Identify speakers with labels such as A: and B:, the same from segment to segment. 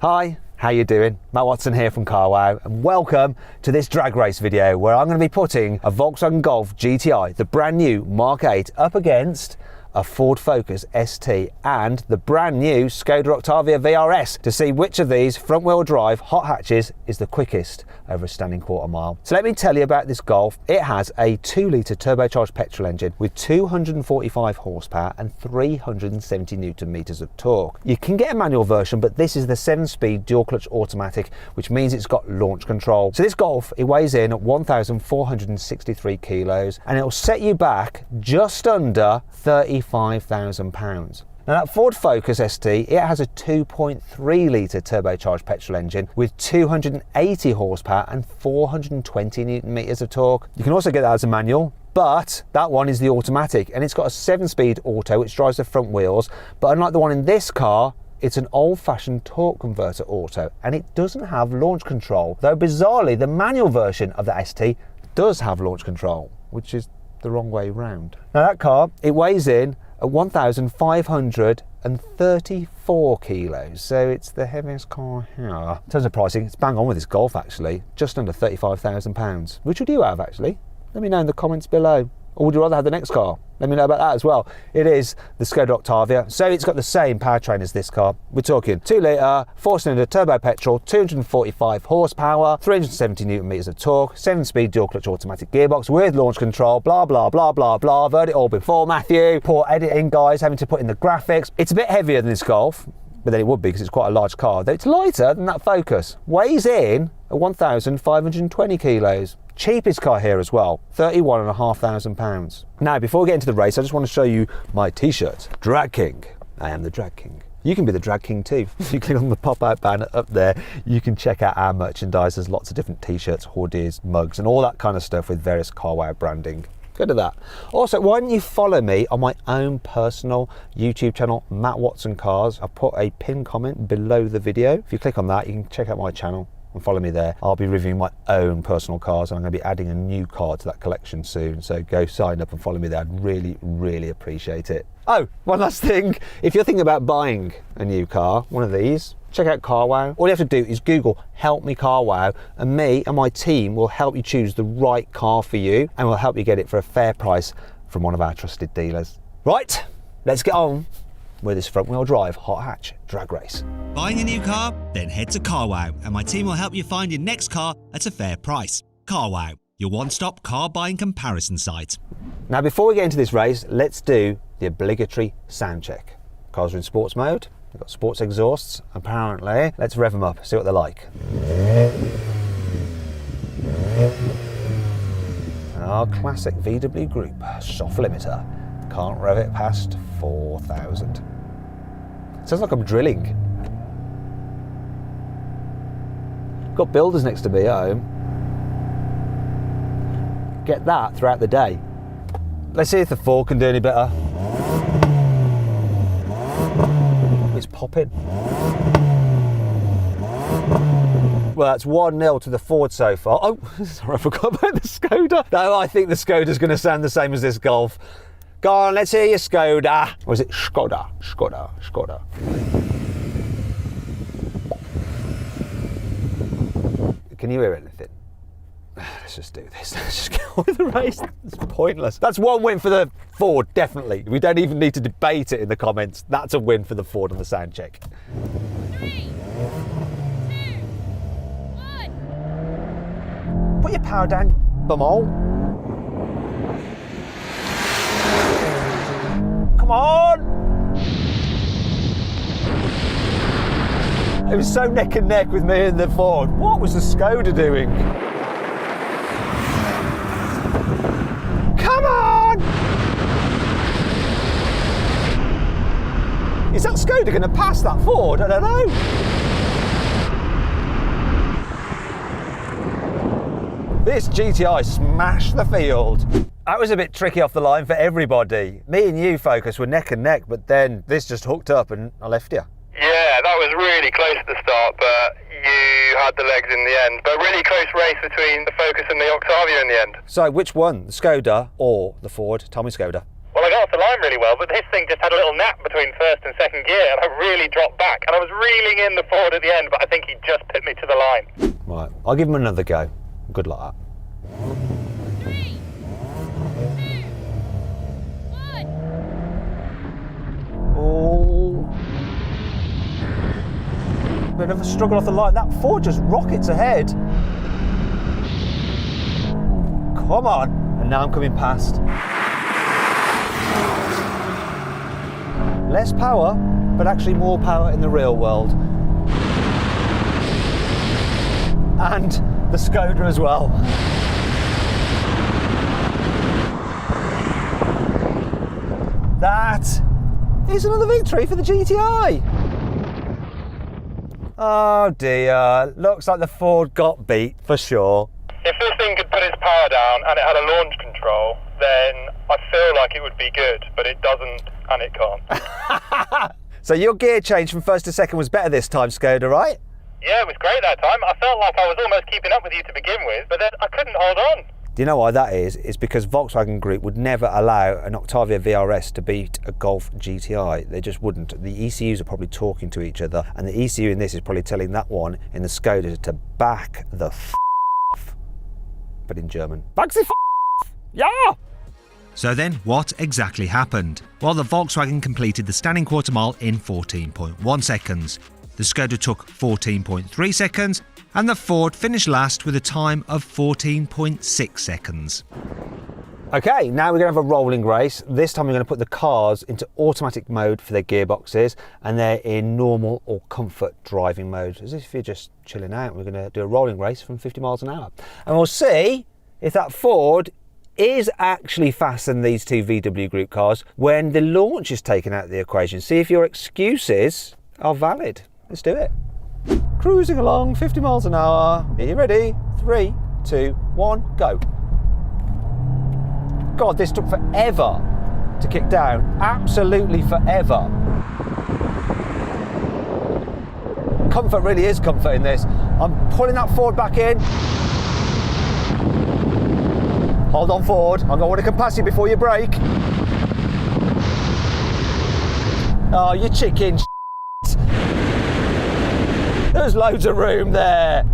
A: Hi, how you doing? Matt Watson here from Carwow, and welcome to this drag race video where I'm going to be putting a Volkswagen Golf GTI, the brand new Mark 8, up against a Ford Focus ST and the brand new Skoda Octavia vRS to see which of these front-wheel drive hot hatches is the quickest over a standing quarter mile. So let me tell you about this Golf. It has a 2-litre turbocharged petrol engine with 245 horsepower and 370 newton meters of torque. You can get a manual version, but this is the 7-speed dual clutch automatic, which means it's got launch control. So this Golf, it weighs in at 1,463 kilos and it'll set you back just under £35,000. Now that Ford Focus ST, it has a 2.3 litre turbocharged petrol engine with 280 horsepower and 420 newton meters of torque. You can also get that as a manual, but that one is the automatic and it's got a 7-speed auto which drives the front wheels, but unlike the one in this car, it's an old-fashioned torque converter auto and it doesn't have launch control, though bizarrely the manual version of the ST does have launch control, which is the wrong way round. Now that car, it weighs in at 1,534 kilos, so it's the heaviest car here. In terms of pricing, it's bang on with this Golf actually, just under £35,000. Which would you have actually? Let me know in the comments below. Or would you rather have the next car? Let me know about that as well. It is the Skoda Octavia, so it's got the same powertrain as this car. We're talking 2-litre, 4-cylinder turbo petrol, 245 horsepower, 370 newton meters of torque, 7-speed dual clutch automatic gearbox with launch control, blah, blah, blah, blah, blah. I've heard it all before, Matthew. Poor editing, guys, having to put in the graphics. It's a bit heavier than this Golf, but then it would be because it's quite a large car. Though it's lighter than that Focus. Weighs in at 1,520 kilos. Cheapest car here as well, £31,500. Now, before we get into the race, I just want to show you my t-shirt. Drag King. I am the Drag King. You can be the Drag King too. If you click on the pop-out banner up there, you can check out our merchandise. There's lots of different t-shirts, hoodies, mugs, and all that kind of stuff with various Carwow branding. Go to that. Also, why don't you follow me on my own personal YouTube channel, Matt Watson Cars. I've put a pinned comment below the video. If you click on that, you can check out my channel and follow me there. I'll be reviewing my own personal cars and I'm going to be adding a new car to that collection soon, so go sign up and follow me there. I'd really appreciate it. Oh, one last thing, if you're thinking about buying a new car, one of these, check out Carwow. All you have to do is Google help me Carwow and me and my team will help you choose the right car for you and we'll help you get it for a fair price from one of our trusted dealers. Right, let's get on with this front-wheel drive hot hatch drag race.
B: Buying a new car? Then head to Carwow and my team will help you find your next car at a fair price. Carwow, your one-stop car buying comparison site.
A: Now before we get into this race, let's do the obligatory sound check. Cars are in sports mode, they've got sports exhausts apparently. Let's rev them up, see what they're like. Our classic VW Group soft limiter. Can't rev it past 4,000. Sounds like I'm drilling. Got builders next to me at home. Get that throughout the day. Let's see if the Ford can do any better. It's popping. Well, that's 1-0 to the Ford so far. Oh, sorry, I forgot about the Skoda. No, I think the Skoda's going to sound the same as this Golf. Go on, let's hear your Skoda. Or is it Skoda? Skoda. Can you hear anything? Let's just do this. Let's just get on with the race. It's pointless. That's one win for the Ford, definitely. We don't even need to debate it in the comments. That's a win for the Ford on the sound check.
C: 3, 2, 1.
A: Put your power down, bumhole. Come on! It was so neck and neck with me and the Ford. What was the Skoda doing? Come on! Is that Skoda going to pass that Ford? I don't know. This GTI smashed the field. That was a bit tricky off the line for everybody. Me and you, Focus, were neck and neck, but then this just hooked up and I left you.
D: Yeah, that was really close at the start, but you had the legs in the end. But really close race between the Focus and the Octavia in the end.
A: So which one, the Skoda or the Ford? Tell me Skoda.
D: Well, I I got off the line really well, but this thing just had a little nap between first and second gear, and I really dropped back. And I was reeling in the Ford at the end, but I think he just put me to the line.
A: Right, I'll give him another go. Good luck.
C: 3, 2, 1.
A: Oh. Bit of a struggle off the line. That Ford just rockets ahead. Come on. And now I'm coming past. Less power, but actually more power in the real world. And the Skoda as well. That is another victory for the GTI. Oh dear, looks like the Ford got beat for sure.
D: If this thing could put its power down and it had a launch control, then I feel like it would be good, but it doesn't and it can't.
A: So your gear change from first to second was better this time, Skoda, right?
D: Yeah, it was great that time. I felt like I was almost keeping up with you to begin with, but then I couldn't hold on.
A: Do you know why that is? It's because Volkswagen Group would never allow an Octavia vRS to beat a Golf GTI. They just wouldn't. The ECUs are probably talking to each other, and the ECU in this is probably telling that one in the Skoda to back the off. But in German. Back the off! Yeah!
B: So then, what exactly happened? Well, the Volkswagen completed the standing quarter mile in 14.1 seconds. The Skoda took 14.3 seconds, and the Ford finished last with a time of 14.6 seconds.
A: Okay, now we're going to have a rolling race. This time we're going to put the cars into automatic mode for their gearboxes, and they're in normal or comfort driving mode, as if you're just chilling out. We're going to do a rolling race from 50 miles an hour. And we'll see if that Ford is actually faster than these two VW Group cars when the launch is taken out of the equation. See if your excuses are valid. Let's do it. Cruising along, 50 miles an hour. Are you ready? 3, 2, 1, go. God, this took forever to kick down. Absolutely forever. Comfort really is comfort in this. I'm pulling that Ford back in. Hold on, Ford. I'm going to want to come past you before you brake. Oh, you chicken shit. There's loads of room there.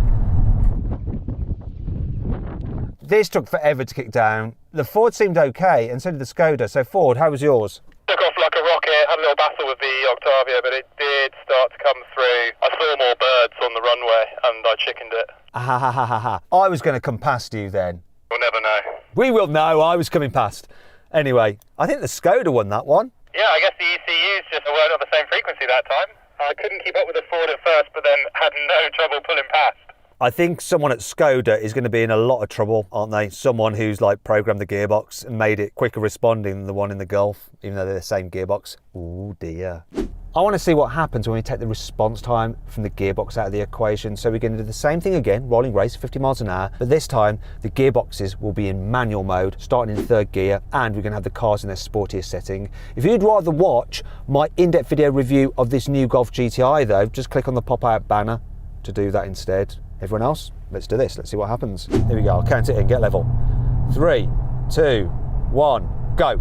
A: This took forever to kick down. The Ford seemed okay, and so did the Skoda. So Ford, how was yours?
D: Took off like a rocket, had a little battle with the Octavia, but it did start to come through. I saw more birds on the runway, and I chickened it.
A: I was going to come past you then.
D: We'll never know.
A: We will know, I was coming past. Anyway, I think the Skoda won that one.
D: Yeah, I guess the ECUs just weren't on the same frequency that time. I couldn't keep up with the Ford at first, but then had no trouble pulling past.
A: I think someone at Skoda is going to be in a lot of trouble, aren't they? Someone who's like programmed the gearbox and made it quicker responding than the one in the Golf, even though they're the same gearbox. Oh dear. I want to see what happens when we take the response time from the gearbox out of the equation. So we're going to do the same thing again, rolling race, 50 miles an hour, but this time the gearboxes will be in manual mode, starting in third gear, and we're going to have the cars in their sportiest setting. If you'd rather watch my in-depth video review of this new Golf GTI though, just click on the pop-out banner to do that instead. Everyone else, let's do this. Let's see what happens. Here we go, I'll count it in, get level. 3, 2, 1, go.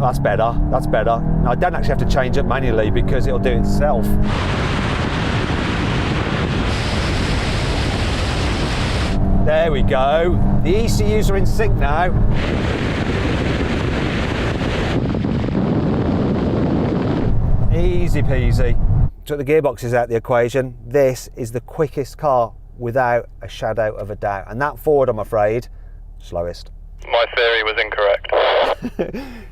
A: That's better, that's better. Now, I don't actually have to change it manually because it'll do it itself. There we go. The ECUs are in sync now. Easy peasy. Took the gearboxes out of the equation. This is the quickest car without a shadow of a doubt. And that Ford, I'm afraid, slowest.
D: My theory was incorrect.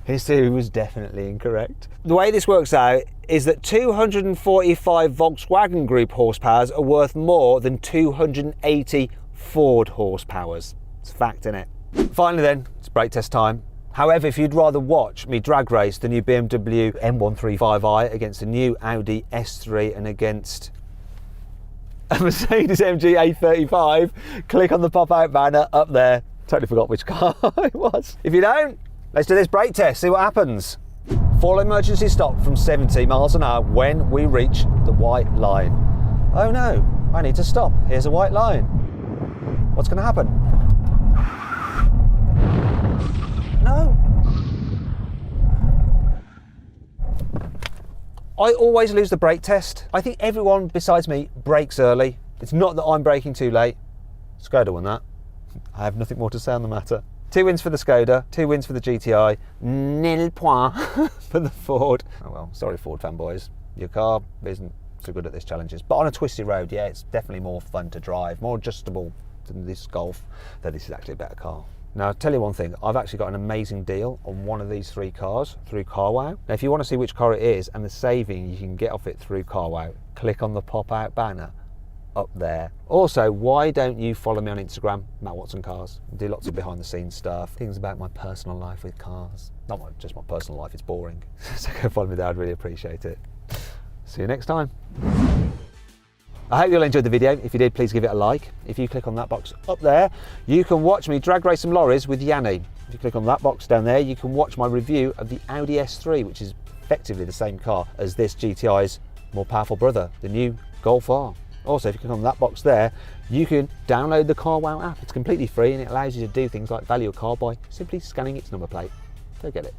A: His theory was definitely incorrect. The way this works out is that 245 Volkswagen Group horsepowers are worth more than 280 Ford horsepowers. It's a fact, innit? Finally then, it's brake test time. However, if you'd rather watch me drag race the new BMW M135i against the new Audi S3 and against a Mercedes MG A35, click on the pop-out banner up there. Totally forgot which car it was. If you don't, let's do this brake test, see what happens. Full emergency stop from 70 miles an hour when we reach the white line. Oh no, I need to stop. Here's a white line. What's going to happen? No. I always lose the brake test. I think everyone besides me brakes early. It's not that I'm braking too late. Skoda won that. I have nothing more to say on the matter. 2 wins for the Skoda, 2 wins for the GTI, nil point for the Ford. Oh well, sorry Ford fanboys. Your car isn't so good at these challenges. But on a twisty road, yeah, it's definitely more fun to drive, more adjustable than this Golf, though this is actually a better car. Now, I'll tell you one thing, I've actually got an amazing deal on one of these 3 cars through carwow. Now, if you want to see which car it is and the saving you can get off it through carwow, click on the pop-out banner up there. Also, why don't you follow me on Instagram, Matt Watson Cars? I do lots of behind-the-scenes stuff, things about my personal life with cars. Not just my personal life, it's boring. So go follow me there, I'd really appreciate it. See you next time. I hope you all enjoyed the video. If you did, please give it a like. If you click on that box up there, you can watch me drag race some lorries with Yanni. If you click on that box down there, you can watch my review of the Audi S3, which is effectively the same car as this GTI's more powerful brother, the new Golf R. Also, if you click on that box there, you can download the CarWow app. It's completely free and it allows you to do things like value a car by simply scanning its number plate. Go get it.